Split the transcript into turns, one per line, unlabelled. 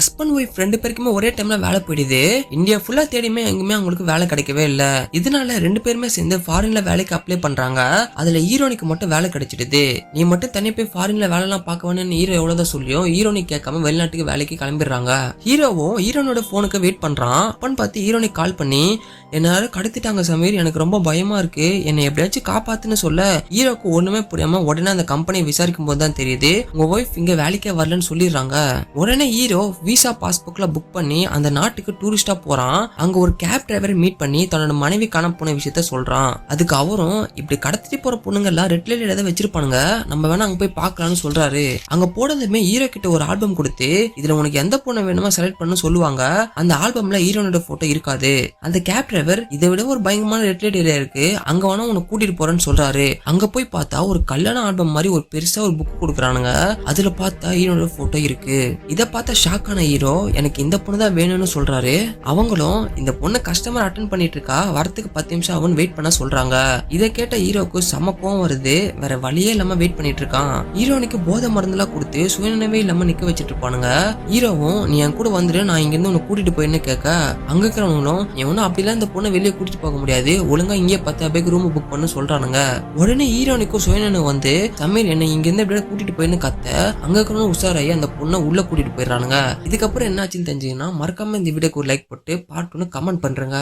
Husband wife 2 பேருக்குமே ஒரே டைம்ல வேலை போயிடுது. இந்தியா ஃபுல்லா தேடியுமே எங்குமே அவங்களுக்கு வேலை கிடைக்கவே இல்ல. இதனால 2 பேருமே சேர்ந்து ஃபாரின்ல வேலைக்கு அப்ளை பண்றாங்க. அதுல ஹீரோனிக்கு மட்டும் வேலை கிடைச்சிடுது. நீ மட்டும் தனி போய் ஃபாரின்ல வேலை எல்லாம் பார்க்கணும்னு ஹீரோ எவ்வளவுதான் சொல்லியும் ஹீரோனி கேட்காம வெளிநாட்டுக்கு வேலைக்கு கிளம்பிடுறாங்க. ஹீரோவும் ஹீரோனோட போனுக்கு வெயிட் பண்றான். அப்பன்னு பார்த்து ஹீரோனிக்கு கால் பண்ணி என்னால கடத்திட்டாங்க சமீர், எனக்கு ரொம்ப பயமா இருக்கு, என்னை எப்படியாச்சும் காப்பாத்துன்னு சொல்ல ஹீரோக்கு ஒண்ணுமே புரியாம உடனே அந்த கம்பெனியை விசாரிக்கும் போது தான் தெரியுது உங்க ஒய்ஃப் இங்க வேலைக்கே வரலன்னு சொல்லிடுறாங்க. உடனே ஹீரோ விசா பாஸ்போர்ட்ல புக் பண்ணி அந்த நாட்டுக்கு டூரிஸ்டா போறான். அங்க ஒரு கேப் டிரைவரை மீட் பண்ணி தன்னோட மனைவி காண போன விஷயத்த சொல்றான். அதுக்கு அவரும் இப்படி கடத்திட்டு போற பொண்ணுங்க எல்லாம் ரெட் லைட் ஏதாவது வச்சிருப்பானுங்க, நம்ம வேணா அங்க போய் பாக்கலாம்னு சொல்றாரு. அங்க போனதுமே ஹீரோ கிட்ட ஒரு ஆல்பம் கொடுத்து இதுல உனக்கு எந்த பொண்ணை வேணுமோ செலக்ட் பண்ணு சொல்லுவாங்க. அந்த ஆல்பம்ல ஹீரோனோட போட்டோ இருக்காது. அந்த கேப் டிரைவர் இதை விட ஒரு பயங்கரமான ரெட் லைட் ஏரியா இருக்கு, அங்க வேணா உனக்கு கூட்டிட்டு போறேன்னு சொல்றாரு. அங்க போய் பார்த்தா ஒரு கல்யாண ஆல்பம் மாதிரி ஒரு பெருசா ஒரு புக் கொடுக்குறானுங்க. அதுல பார்த்தா ஹீரோனோட போட்டோ இருக்கு. இத பார்த்தா ஷாக் ஆன ஹீரோ எனக்கு இந்த பொண்ணு தான் வேணும்னு சொல்றாரு. அவங்களும் இந்த பொண்ணு கஸ்டமர் அட்டென்ட் பண்ணிட்டு இருக்கா, வரத்துக்கு 10 நிமிஷம் அவன் வெயிட் பண்ண சொல்றாங்க. இதை கேட்ட ஹீரோக்கு செம கோவம் வருது. வேற வழியே இல்லாம வெயிட் பண்ணிட்டு இருக்கான். ஹீரோனுக்கு போதை மருந்துலாம் கொடுத்து சுயநினைவே இல்லாம நிக்க வச்சிட்டு இருப்பானுங்க. ஹீரோவும் நீ என் கூட வந்துரு, நான் இங்க இருந்து உன்னை கூட்டிட்டு போயின்னு கேட்க அங்க இருக்கிறவங்களும் எவனும் அப்படிலாம் இந்த பொண்ணை வெளியே கூட்டிட்டு போக முடியாது, ஒழுங்கா இங்கே 10 பேருக்கு ரூம் புக் பண்ணு சொல்றானுங்க. உடனே ஹீரோனுக்கும் சுயநினைவு வந்து சமீர் என்ன இங்க இருந்து எப்படியா கூட்டிட்டு போயின்னு கத்த அங்க இருக்கிறவங்க உஷாராயி அந்த பொண்ணை உள்ள கூட்டிட்டு போயிடுறானுங்க. இதுக்கப்புறம் என்னாச்சுன்னு தெரிஞ்சீங்கன்னா மறக்காம இந்த வீடியோக்கு ஒரு லைக் போட்டு பார்ட் 1 கமெண்ட் பண்றேங்க.